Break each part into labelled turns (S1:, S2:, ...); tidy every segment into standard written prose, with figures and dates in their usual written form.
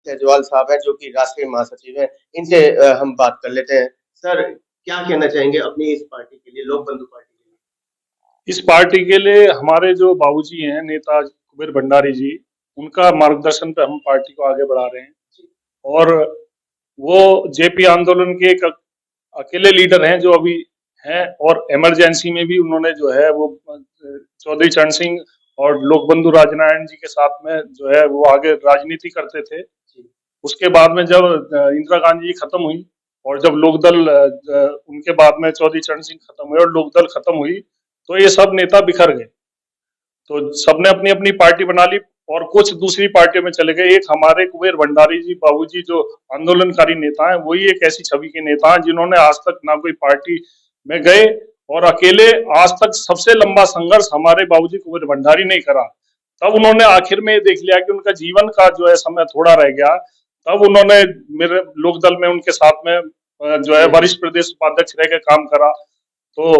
S1: केजरीवाल साहब हैं जो कि राष्ट्रीय महासचिव हैं, इनसे हम बात कर लेते हैं। सर, क्या कहना चाहेंगे अपनी इस पार्टी के लिए, लोक बंधु पार्टी के लिए?
S2: इस पार्टी के लिए हमारे जो बाबूजी हैं नेता कुबेर भंडारी जी, उनका मार्गदर्शन पे हम पार्टी को आगे बढ़ा रहे हैं। और वो जेपी आंदोलन के एक अकेले लीडर हैं जो अभी हैं, और इमरजेंसी में भी उन्होंने जो है वो चौधरी चरण सिंह और लोकबंधु राजनारायण जी के साथ में जो है वो आगे राजनीति करते थे। उसके बाद में जब इंदिरा गांधी जी खत्म हुई और जब लोकदल उनके बाद में चौधरी चरण सिंह खत्म हुए और लोकदल खत्म हुई, तो ये सब नेता बिखर गए। तो सबने अपनी अपनी पार्टी बना ली और कुछ दूसरी पार्टियों में चले गए। एक हमारे कुबेर भंडारी जी बाबूजी जो आंदोलनकारी नेता हैं, वही एक ऐसी छवि के नेता हैं जिन्होंने आज तक ना कोई पार्टी में गए और अकेले आज तक सबसे लंबा संघर्ष हमारे बाबूजी कुबेर भंडारी ने करा। तब उन्होंने आखिर में देख लिया कि उनका जीवन का जो है समय थोड़ा रह गया, तब उन्होंने मेरे लोकदल में उनके साथ में जो है वरिष्ठ प्रदेश उपाध्यक्ष रह के काम करा। तो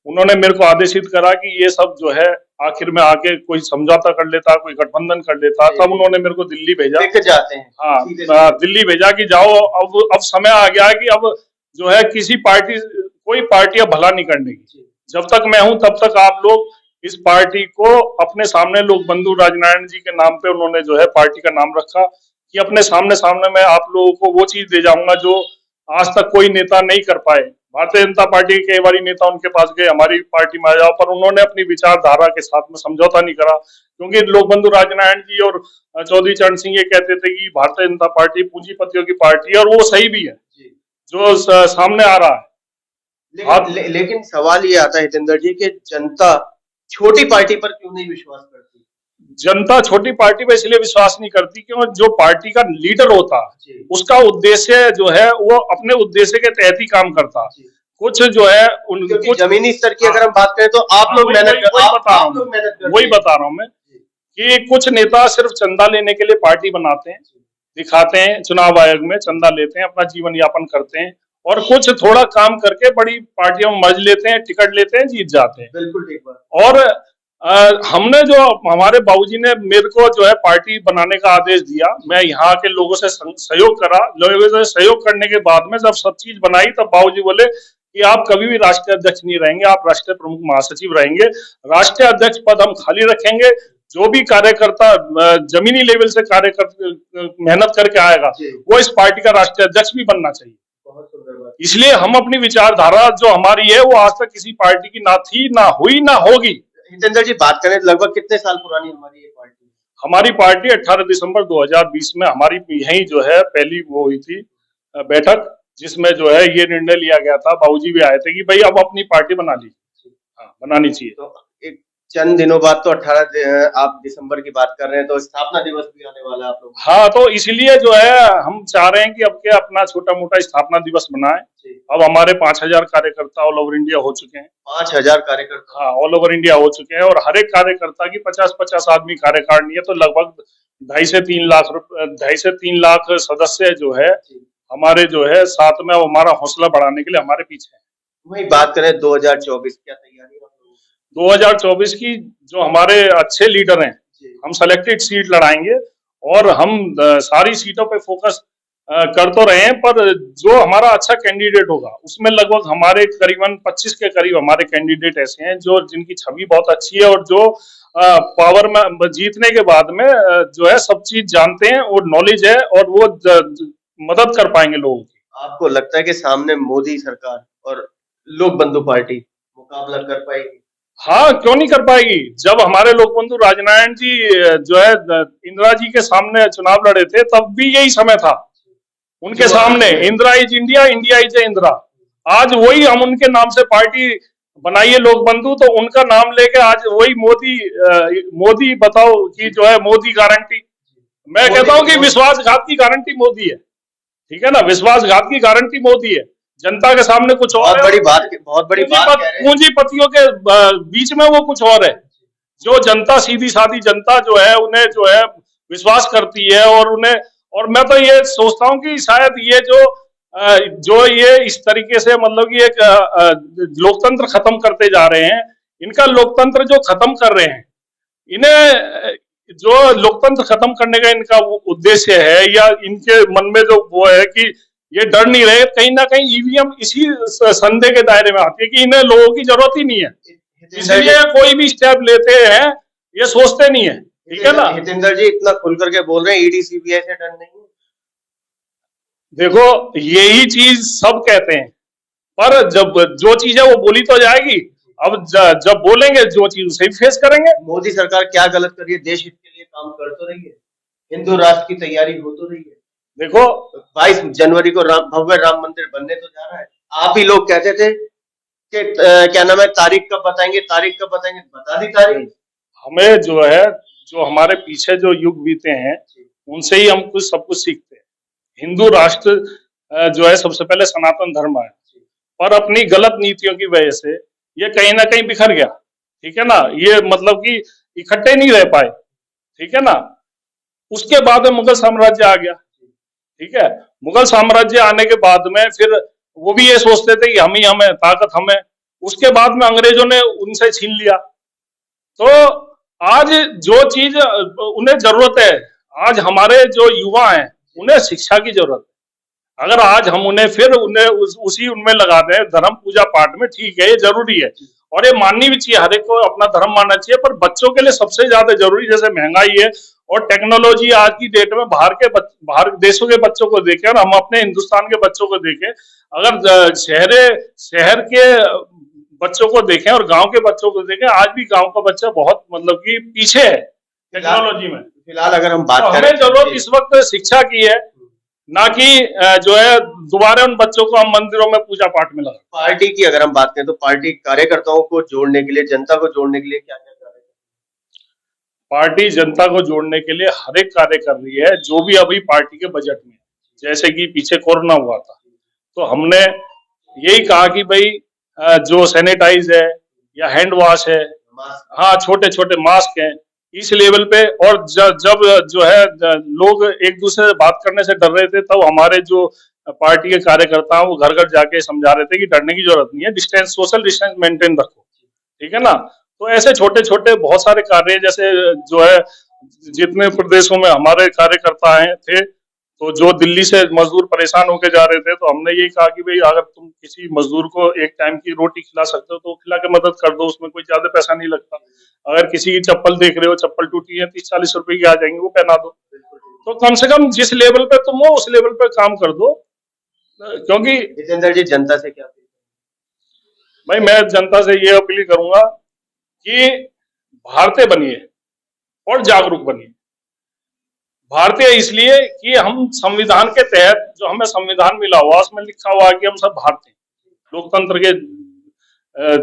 S2: उन्होंने मेरे को आदेशित करा कि ये सब जो है आखिर में आके कोई समझौता कर लेता, कोई गठबंधन कर लेता। तब उन्होंने मेरे को दिल्ली भेजा।
S1: जाते हैं
S2: हाँ, दिल्ली भेजा कि जाओ, अब समय आ गया है कि अब जो है किसी पार्टी, कोई पार्टी अब भला नहीं करने की। जब तक मैं हूं तब तक आप लोग इस पार्टी को अपने सामने, लोक बंधु राजनारायण जी के नाम पे उन्होंने जो है पार्टी का नाम रखा कि अपने सामने सामने मैं आप लोगों को वो चीज दे जाऊंगा जो आज तक कोई नेता नहीं कर पाए। भारतीय जनता पार्टी के कई बार नेता उनके पास गए, हमारी पार्टी में आ जाओ, पर उन्होंने अपनी विचारधारा के साथ में समझौता नहीं करा, क्योंकि लोक बंधु राजनारायण जी और चौधरी चरण सिंह ये कहते थे कि भारतीय जनता पार्टी पूंजीपतियों की पार्टी है, और वो सही भी है जो सामने आ रहा है।
S1: लेकिन सवाल ये आता है हितेंद्र जी कि जनता छोटी पार्टी पर क्यों नहीं विश्वास करती?
S2: जनता छोटी पार्टी पर इसलिए विश्वास नहीं करती क्यों, जो पार्टी का लीडर होता उसका उद्देश्य जो है वो अपने उद्देश्य के तहत ही काम करता। कुछ जो है
S1: कुछ जमीनी स्तर की अगर हम बात करें तो आप लोग मेहनत
S2: वही बता रहा हूं मैं कि कुछ नेता सिर्फ चंदा लेने के लिए पार्टी बनाते हैं, दिखाते हैं, चुनाव आयोग में चंदा लेते हैं, अपना जीवन यापन करते हैं, और कुछ थोड़ा काम करके बड़ी पार्टियों में मर्ज लेते हैं, टिकट लेते हैं, जीत जाते हैं।
S1: बिल्कुल ठीक बात।
S2: और हमने जो हमारे बाबूजी ने मेरे को जो है पार्टी बनाने का आदेश दिया, मैं यहाँ के लोगों से सहयोग करा। लोगों से सहयोग करने के बाद में जब सब चीज बनाई, तब बाबूजी बोले कि आप कभी भी राष्ट्रीय अध्यक्ष नहीं रहेंगे, आप राष्ट्रीय प्रमुख महासचिव रहेंगे। राष्ट्रीय अध्यक्ष पद हम खाली रखेंगे, जो भी कार्यकर्ता जमीनी लेवल से मेहनत करके आएगा वो इस पार्टी का राष्ट्रीय अध्यक्ष भी बनना चाहिए। इसलिए हम अपनी विचारधारा जो हमारी है वो आज तक किसी पार्टी की ना थी, ना हुई, ना होगी।
S1: हितेंद्र जी, बात करें लगभग कितने साल पुरानी हमारी ये पार्टी?
S2: हमारी पार्टी 18 दिसंबर 2020 में हमारी यही जो है पहली वो हुई थी बैठक, जिसमें जो है ये निर्णय लिया गया था, बाबूजी भी आए थे कि भाई अब अपनी पार्टी बना लीजिए। हाँ, बनानी चाहिए।
S1: तो एक चंद दिनों बाद तो 18 आप दिसंबर की बात कर रहे हैं, तो स्थापना दिवस भी आने वाला है आप लोग।
S2: हाँ, तो इसलिए जो है हम चाह रहे हैं कि अब क्या अपना छोटा मोटा स्थापना दिवस बनाए। अब हमारे 5000 कार्यकर्ता ऑल ओवर इंडिया हो चुके हैं।
S1: 5000 कार्यकर्ता?
S2: हाँ, ऑल ओवर इंडिया हो चुके हैं, और हर एक कार्यकर्ता की 50-50 आदमी कार्यकारिणी है, तो लगभग 2.5 से 3 लाख सदस्य जो है हमारे जो है साथ में हमारा हौसला बढ़ाने के लिए हमारे पीछे है।
S1: वही बात करें 2024 क्या तैयारी?
S2: 2024 की जो हमारे अच्छे लीडर हैं, हम सेलेक्टेड सीट लड़ाएंगे, और हम सारी सीटों पे फोकस कर तो रहे हैं, पर जो हमारा अच्छा कैंडिडेट होगा उसमें लगभग हमारे करीबन 25 के करीब हमारे कैंडिडेट ऐसे हैं जो जिनकी छवि बहुत अच्छी है, और जो पावर में जीतने के बाद में जो है सब चीज जानते हैं और नॉलेज है, और वो मदद कर पाएंगे लोगों की।
S1: आपको लगता है कि सामने मोदी सरकार और लोक बंधु पार्टी मुकाबला कर पाएगी?
S2: हाँ, क्यों नहीं कर पाएगी। जब हमारे लोक बंधु राजनारायण जी जो है इंदिरा जी के सामने चुनाव लड़े थे, तब भी यही समय था उनके सामने, Indira is India, India is Indira. आज वही हम उनके नाम से पार्टी बनाइए लोक बंधु, तो उनका नाम लेके आज वही मोदी बताओ कि जो है मोदी गारंटी। मैं कहता हूं कि विश्वासघात की गारंटी मोदी है, ठीक है ना, विश्वासघात की गारंटी मोदी है। जनता के सामने कुछ और है,
S1: बहुत बड़ी बात
S2: पूंजीपतियों के बीच में वो कुछ और है। जो जनता, सीधी सादी जनता जो है उन्हें जो है विश्वास करती है, और मैं तो ये सोचता हूं कि शायद ये जो ये इस तरीके से मतलब कि एक लोकतंत्र खत्म करते जा रहे हैं, इनका लोकतंत्र जो खत्म कर रहे हैं, इन्हें जो लोकतंत्र खत्म करने का इनका उद्देश्य है, या इनके मन में जो वो है कि ये डर नहीं रहे, कहीं ना कहीं ईवीएम इसी संदेह के दायरे में आती है कि इन्हें लोगों की जरूरत ही नहीं है, इसलिए कोई भी स्टेप लेते हैं ये सोचते नहीं है। ठीक है ना।
S1: हितेंद्र जी इतना खुल करके बोल रहे हैं ईडी सीबीआई से डर नहीं है।
S2: देखो यही चीज सब कहते हैं, पर जब जो चीज है वो बोली तो जाएगी, अब जब बोलेंगे जो चीज उसे भी फेस करेंगे।
S1: मोदी सरकार क्या गलत कर रही है? देश हित के लिए काम कर तो रही है, हिंदू राष्ट्र की तैयारी हो तो रही है।
S2: देखो
S1: 22 जनवरी को भव्य राम मंदिर बनने तो जा रहा है। आप ही लोग कहते थे कि क्या नाम है, तारीख कब बताएंगे, तारीख कब बताएंगे, बता दी तारीख।
S2: हमें जो है, जो हमारे पीछे जो युग बीते हैं उनसे ही हम कुछ सब कुछ सीखते हैं। हिंदू राष्ट्र जो है सबसे पहले सनातन धर्म है, पर अपनी गलत नीतियों की वजह से ये कहीं ना कहीं बिखर गया। ठीक है ना, ये मतलब कि इकट्ठे नहीं रह पाए। ठीक है ना। उसके बाद में मुगल साम्राज्य आ गया। ठीक है, मुगल साम्राज्य आने के बाद में फिर वो भी ये सोचते थे कि हम ही हमें, ताकत हमें। उसके बाद में अंग्रेजों ने उनसे छीन लिया। तो आज जो चीज उन्हें जरूरत है, आज हमारे जो युवा हैं उन्हें शिक्षा की जरूरत है। अगर आज हम उन्हें फिर उसी उनमें लगा दें धर्म पूजा पाठ में, ठीक है ये जरूरी है और ये माननी भी चाहिए, हर एक को अपना धर्म मानना चाहिए, पर बच्चों के लिए सबसे ज्यादा जरूरी, जैसे महंगाई है और टेक्नोलॉजी आज की डेट में बाहर देशों के बच्चों को देखें और हम अपने हिंदुस्तान के बच्चों को देखें, अगर शहर के बच्चों को देखें और गांव के बच्चों को देखें, आज भी गांव का बच्चा बहुत मतलब कि पीछे है टेक्नोलॉजी में।
S1: फिलहाल अगर हम बात
S2: तो हमें जरूरत इस वक्त शिक्षा की है, ना कि जो है दोबारा उन बच्चों को हम मंदिरों में पूजा पाठ में लगा।
S1: पार्टी की अगर हम बात करें तो पार्टी कार्यकर्ताओं को जोड़ने के लिए, जनता को जोड़ने के लिए क्या क्या कर रही है?
S2: पार्टी जनता को जोड़ने के लिए हर एक कार्य कर रही है, जो भी अभी पार्टी के बजट में, जैसे कि पीछे कोरोना हुआ था तो हमने यही कहा कि भाई जो सैनिटाइज है या हैंड वॉश है, हाँ छोटे छोटे मास्क हैं, इस लेवल पे। और जब जो है लोग एक दूसरे से बात करने से डर रहे थे, तब हमारे जो पार्टी के कार्यकर्ता हैं वो घर घर जाके समझा रहे थे कि डरने की जरूरत नहीं है, डिस्टेंस, सोशल डिस्टेंस मेंटेन रखो। ठीक है ना। तो ऐसे छोटे छोटे बहुत सारे कार्य, जैसे जो है जितने प्रदेशों में हमारे कार्यकर्ता हैं थे, तो जो दिल्ली से मजदूर परेशान होके जा रहे थे, तो हमने यही कहा कि भाई अगर तुम किसी मजदूर को एक टाइम की रोटी खिला सकते हो तो खिला के मदद कर दो, उसमें कोई ज्यादा पैसा नहीं लगता। अगर किसी की चप्पल देख रहे हो, चप्पल टूटी है, 30-40 रुपए की आ जाएंगे, वो पहना दो। तो कम से कम जिस लेवल पे तुम हो उस लेवल पे काम कर दो, क्योंकि
S1: जितेंद्र जी जनता से क्या अपील?
S2: भाई मैं जनता से ये अपील करूंगा कि भारतीय बनिए और जागरूक बनिए। भारतीय इसलिए कि हम संविधान के तहत, जो हमें संविधान मिला हुआ उसमें लिखा हुआ है कि हम सब भारतीय, लोकतंत्र के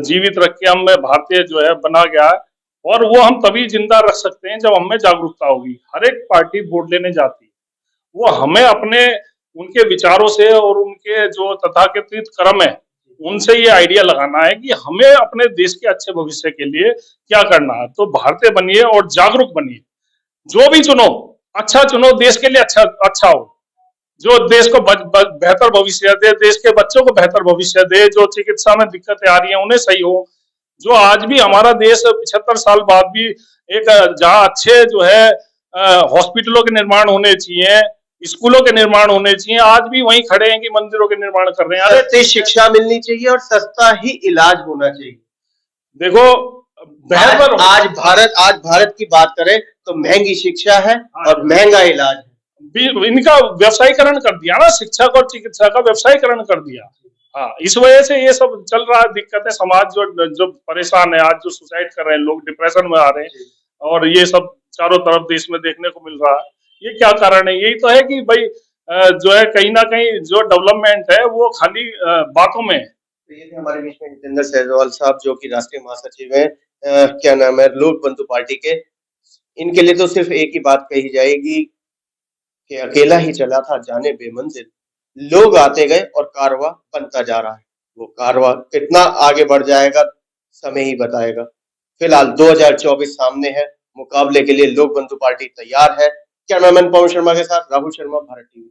S2: जीवित रख के हमें भारतीय जो है बना गया है, और वो हम तभी जिंदा रख सकते हैं जब हमें जागरूकता होगी। हर एक पार्टी वोट लेने जाती है, वो हमें अपने उनके विचारों से और उनके जो तथाकथित कर्म है उनसे ये आइडिया लगाना है कि हमें अपने देश के अच्छे भविष्य के लिए क्या करना है। तो भारतीय बनिए और जागरूक बनिए, जो भी चुनो अच्छा चुनो, देश के लिए अच्छा हो, जो देश को बेहतर भविष्य दे, देश के बच्चों को बेहतर भविष्य दे, जो चिकित्सा में दिक्कतें आ रही हैं उन्हें सही हो। जो आज भी हमारा देश 75 साल बाद भी एक जहां अच्छे जो है हॉस्पिटलों के निर्माण होने चाहिए, स्कूलों के निर्माण होने चाहिए, आज भी वहीं खड़े हैं कि मंदिरों के निर्माण कर रहे हैं।
S1: सस्ती शिक्षा मिलनी चाहिए और सस्ता ही इलाज होना चाहिए।
S2: देखो
S1: आज भारत की बात करें तो महंगी शिक्षा है और महंगा इलाज है।
S2: इनका व्यवसायीकरण कर दिया ना, शिक्षा और चिकित्सा का व्यवसायीकरण कर दिया। हाँ, इस वजह से ये सब चल रहा है, दिक्कत है। समाज जो परेशान है, आज जो सुसाइड कर रहे हैं लोग, डिप्रेशन में आ रहे हैं, और ये सब चारों तरफ देश में देखने को मिल रहा है। ये क्या कारण है? यही तो है कि भाई जो है कहीं ना कहीं जो डेवलपमेंट है वो खाली बातों में है।
S1: तो ये थे हमारे बीच में हितेंद्र सहजवाल साहब, जो कि राष्ट्रीय महासचिव है क्या नाम है, लोक बंधु पार्टी के। इनके लिए तो सिर्फ एक ही बात कही जाएगी कि अकेला ही चला था जाने बेमंजिल, लोग आते गए और कारवा बनता जा रहा है। वो कारवा कितना आगे बढ़ जाएगा समय ही बताएगा। फिलहाल 2024 सामने है, मुकाबले के लिए लोक बंधु पार्टी तैयार है। कैमरामैन पवन शर्मा के साथ राहुल शर्मा, भारत टीवी।